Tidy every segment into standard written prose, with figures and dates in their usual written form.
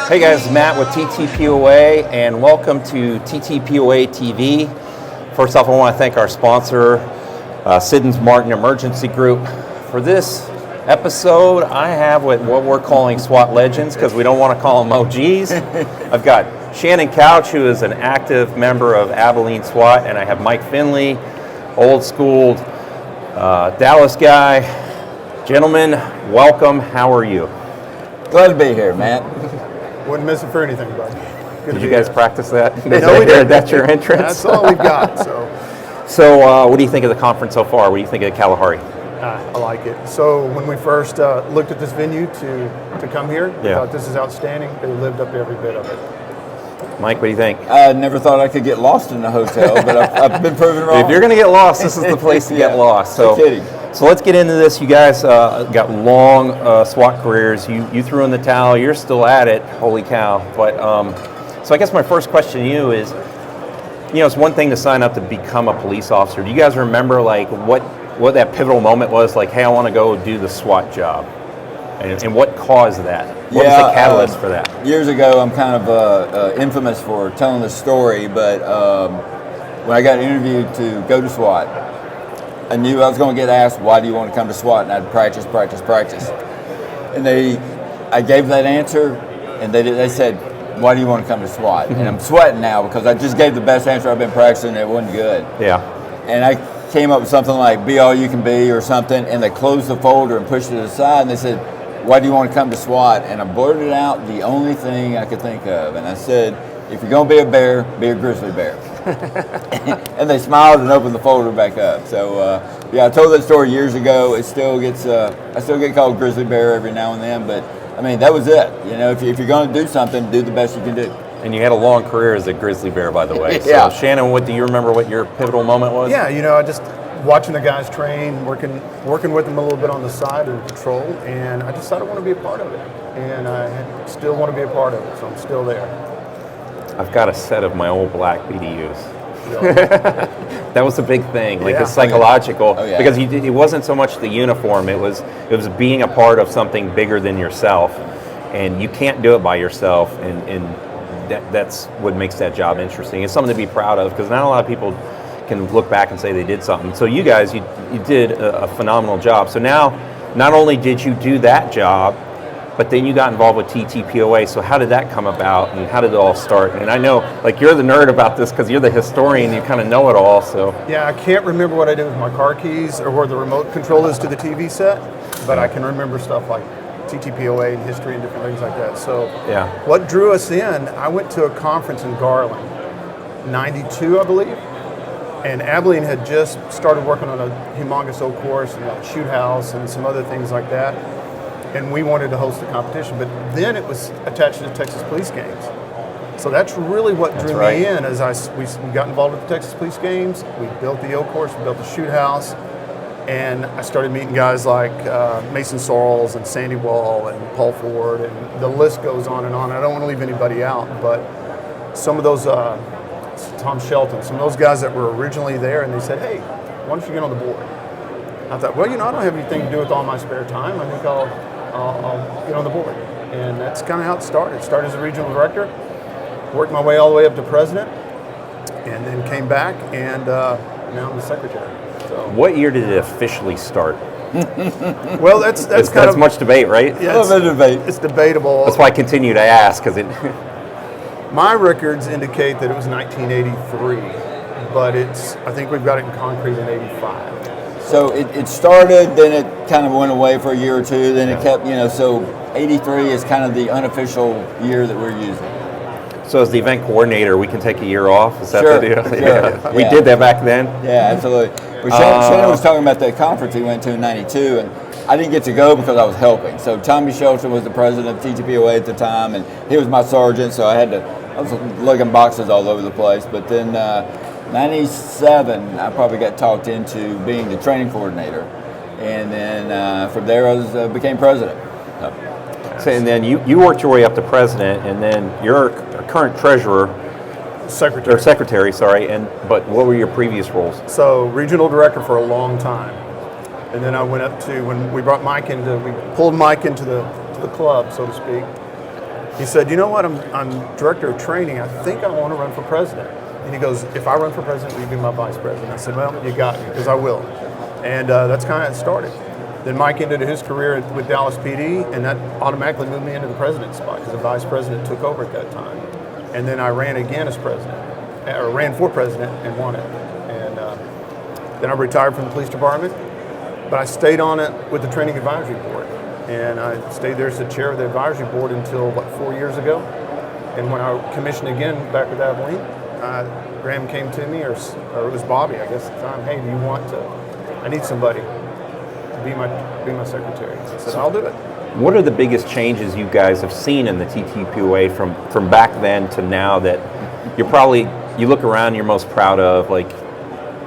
Hey guys, Matt with TTPOA, and welcome to TTPOA TV. First off, I want to thank our sponsor, Siddons Martin Emergency Group. For this episode, I have what we're calling SWAT legends, because we don't want to call them OGs. I've got Shannon Couch, who is an active member of Abilene SWAT, and I have Mike Finley, old school Dallas guy. Gentlemen, welcome. How are you? Glad to be here, Matt. Wouldn't miss it for anything, bud. Did you guys practice that? No, we did. That's your entrance? That's all we've got. So what do you think of the conference so far? What do you think of Kalahari? I like it. So when we first looked at this venue to come here, we thought this is outstanding. They lived up to every bit of it. Mike, what do you think? I never thought I could get lost in a hotel, but I've been proven wrong. If you're going to get lost, this is the place to get lost. So, no kidding. So let's get into this. You guys got long SWAT careers. You threw in the towel. You're still at it. Holy cow. But so I guess my first question to you is, it's one thing to sign up to become a police officer. Do you guys remember like what that pivotal moment was? Like, hey, I want to go do the SWAT job. And what caused that? What was the catalyst for that? Years ago, I'm kind of infamous for telling this story, but when I got interviewed to go to SWAT, I knew I was going to get asked, why do you want to come to SWAT? And I'd practice. And I gave that answer, and they said, why do you want to come to SWAT? And I'm sweating now because I just gave the best answer I've been practicing, and it wasn't good. Yeah. And I came up with something like, be all you can be or something, and they closed the folder and pushed it aside, and they said, why do you want to come to SWAT? And I blurted out the only thing I could think of, and I said, if you're going to be a bear, be a grizzly bear. And they smiled and opened the folder back up. So I told that story years ago. It still gets, I still get called grizzly bear every now and then, but I mean, that was it. If you're going to do something, do the best you can do. And you had a long career as a grizzly bear, by the way. So Yeah. Shannon, do you remember what your pivotal moment was? Yeah, I just watching the guys train, working with them a little bit on the side in patrol, and I decided I want to be a part of it. And I still want to be a part of it, so I'm still there. I've got a set of my old black BDUs. That was a big thing, like the psychological, because it wasn't so much the uniform, it was being a part of something bigger than yourself, and you can't do it by yourself, and that's what makes that job interesting. It's something to be proud of, because not a lot of people can look back and say they did something. So you guys, you did a phenomenal job. So now, not only did you do that job, but then you got involved with TTPOA. So how did that come about, and how did it all start? And I know, like, you're the nerd about this because you're the historian. You kind of know it all. So yeah, I can't remember what I did with my car keys or where the remote control is to the TV set, but I can remember stuff like TTPOA and history and different things like that. So what drew us in? I went to a conference in Garland, '92, I believe, and Abilene had just started working on a humongous old course and a shoot house and some other things like that. And we wanted to host the competition, but then it was attached to the Texas Police Games. So that's really what drew me in. As we got involved with the Texas Police Games, we built the O course, we built the shoot house, and I started meeting guys like Mason Sorrells and Sandy Wall and Paul Ford, and the list goes on and on. I don't want to leave anybody out, but some of those, Tom Shelton, some of those guys that were originally there, and they said, hey, why don't you get on the board? I thought, well, I don't have anything to do with all my spare time. I think I'll get on the board. And that's kind of how it started. Started as a regional director, worked my way all the way up to president, and then came back, and now I'm the secretary. So. What year did it officially start? Well, that's kind of much debate, right? Yeah, it's debatable. That's why I continue to ask, because it. My records indicate that it was 1983, but I think we've got it in concrete in '85. So it started, then it kind of went away for a year or two, then it kept, so 83 is kind of the unofficial year that we're using. So as the event coordinator, we can take a year off? Is that the deal? Sure. Yeah. We did that back then? Yeah, absolutely. Well, Shannon was talking about that conference he went to in '92, and I didn't get to go because I was helping. So Tommy Shelton was the president of TTPOA at the time, and he was my sergeant, so I was lugging boxes all over the place. But then 97, I probably got talked into being the training coordinator, and then from there I became president. So, and then you worked your way up to president, and then you're a current treasurer, secretary. But what were your previous roles? So regional director for a long time, and then I went up to when we brought Mike we pulled Mike into the club, so to speak. He said, you know what, I'm director of training. I think I want to run for president. And he goes, if I run for president, will you be my vice president? I said, well, you got me, because I will. And that's kind of how it started. Then Mike ended his career with Dallas PD, and that automatically moved me into the president's spot, because the vice president took over at that time. And then I ran again as president, or ran for president and won it. And then I retired from the police department, but I stayed on it with the training advisory board. And I stayed there as the chair of the advisory board until, 4 years ago. And when I commissioned again back with Abilene, Graham came to me, or it was Bobby, I guess at the time, hey, do you want to, I need somebody to be my secretary. I said, I'll do it. What are the biggest changes you guys have seen in the TTPOA from back then to now that you look around and you're most proud of? Like,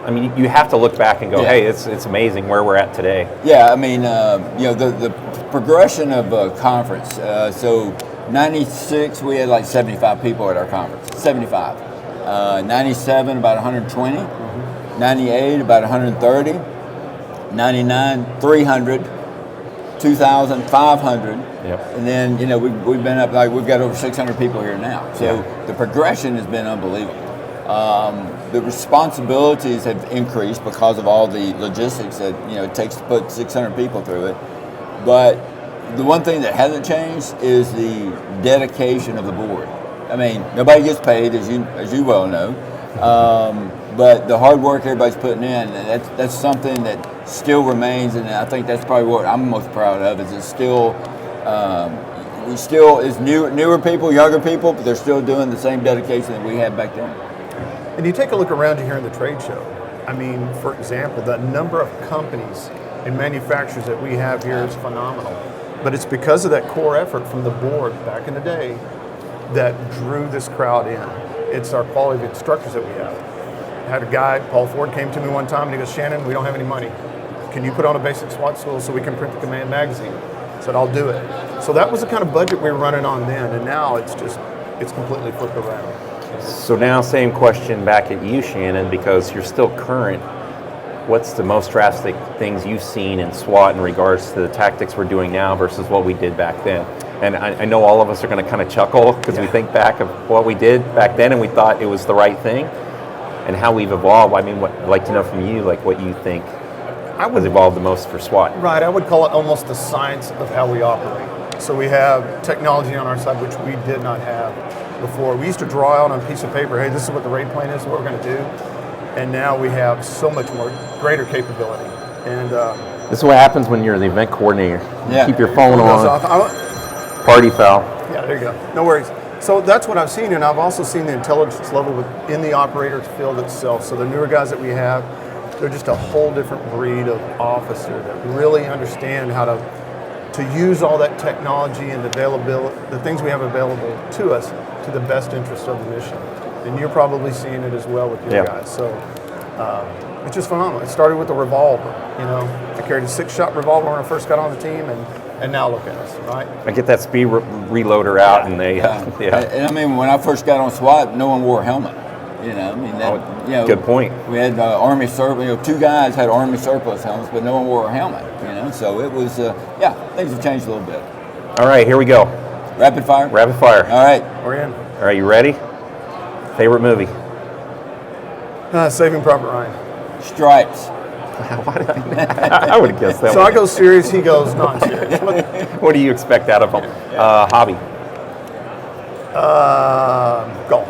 I mean, you have to look back and go, hey, it's amazing where we're at today. Yeah, I mean, the progression of a conference. So 96, we had like 75 people at our conference, 75. 97, about 120. 98, about 130. 99, 300. 2000, 500. Yep. And then, we've been up, like, we've got over 600 people here now. So the progression has been unbelievable. The responsibilities have increased because of all the logistics that it takes to put 600 people through it. But the one thing that hasn't changed is the dedication of the board. I mean, nobody gets paid, as you well know, but the hard work everybody's putting in, that's something that still remains, and I think that's probably what I'm most proud of. Is it's still it's newer people, younger people, but they're still doing the same dedication that we had back then. And you take a look around here in the trade show. I mean, for example, the number of companies and manufacturers that we have here is phenomenal. But it's because of that core effort from the board back in the day that drew this crowd in. It's our quality of instructors that we have. I had a guy, Paul Ford, came to me one time and he goes, Shannon, we don't have any money. Can you put on a basic SWAT school so we can print the Command magazine? I said, I'll do it. So that was the kind of budget we were running on then, and now it's completely flipped around. So now, same question back at you, Shannon, because you're still current. What's the most drastic things you've seen in SWAT in regards to the tactics we're doing now versus what we did back then? And I know all of us are going to kind of chuckle because we think back of what we did back then and we thought it was the right thing, and how we've evolved. I mean, I'd like to know from you, like, what you think has evolved the most for SWAT. Right, I would call it almost the science of how we operate. So we have technology on our side, which we did not have before. We used to draw out on a piece of paper, hey, this is what the raid plan is, what we're going to do. And now we have so much more, greater capability. And this is what happens when you're the event coordinator. You keep your phone on. Party foul. Yeah, there you go. No worries. So that's what I've seen, and I've also seen the intelligence level within the operator's field itself. So the newer guys that we have, they're just a whole different breed of officer that really understand how to use all that technology and the things we have available to us to the best interest of the mission. And you're probably seeing it as well with your guys. So it's just phenomenal. It started with a revolver. I carried a 6-shot revolver when I first got on the team, and now look at us, right? I get that speed reloader out, and they, And I mean, when I first got on SWAT, no one wore a helmet. Good point. We had Army surplus. 2 guys had Army surplus helmets, but no one wore a helmet. So it was, things have changed a little bit. All right, here we go. Rapid fire. Rapid fire. All right, we're in. All right, you ready? Favorite movie? Saving Private Ryan. Stripes. I would have guessed that. So I go serious, he goes non-serious. What do you expect out of him? Hobby? Golf.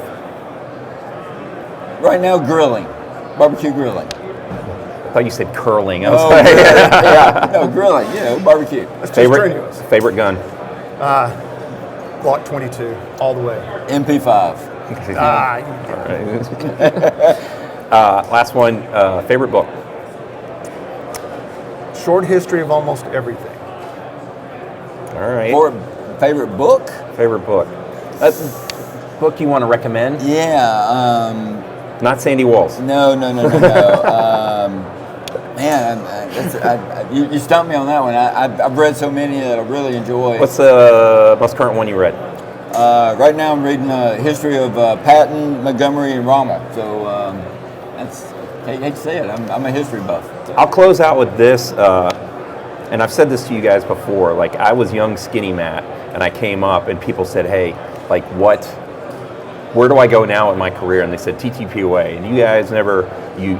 Right now, grilling. Barbecue grilling. I thought you said curling. I was grilling. Barbecue. That's too strenuous. Favorite gun? Glock 22, all the way. MP5. Last one. Favorite book? Short history of almost everything. All right. Favorite book? Favorite book. Book you want to recommend? Yeah. Not Sandy Walls. No. Man, you stumped me on that one. I've read so many that I really enjoy. What's the most current one you read? Right now I'm reading the history of Patton, Montgomery, and Rommel. So I hate to say it, I'm a history buff. I'll close out with this. and I've said this to you guys before, like I was young skinny Matt and I came up and people said, hey, like where do I go now in my career? And they said TTPOA, and you guys never, you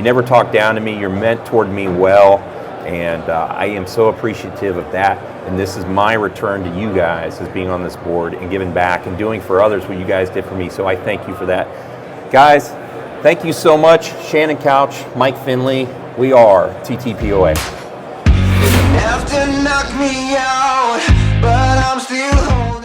never talked down to me, you're meant toward me well, and I am so appreciative of that, and this is my return to you guys as being on this board and giving back and doing for others what you guys did for me, so I thank you for that. Guys, thank you so much. Shannon Couch, Mike Finley, we are TTPOA. Have to knock me out, but I'm still holding.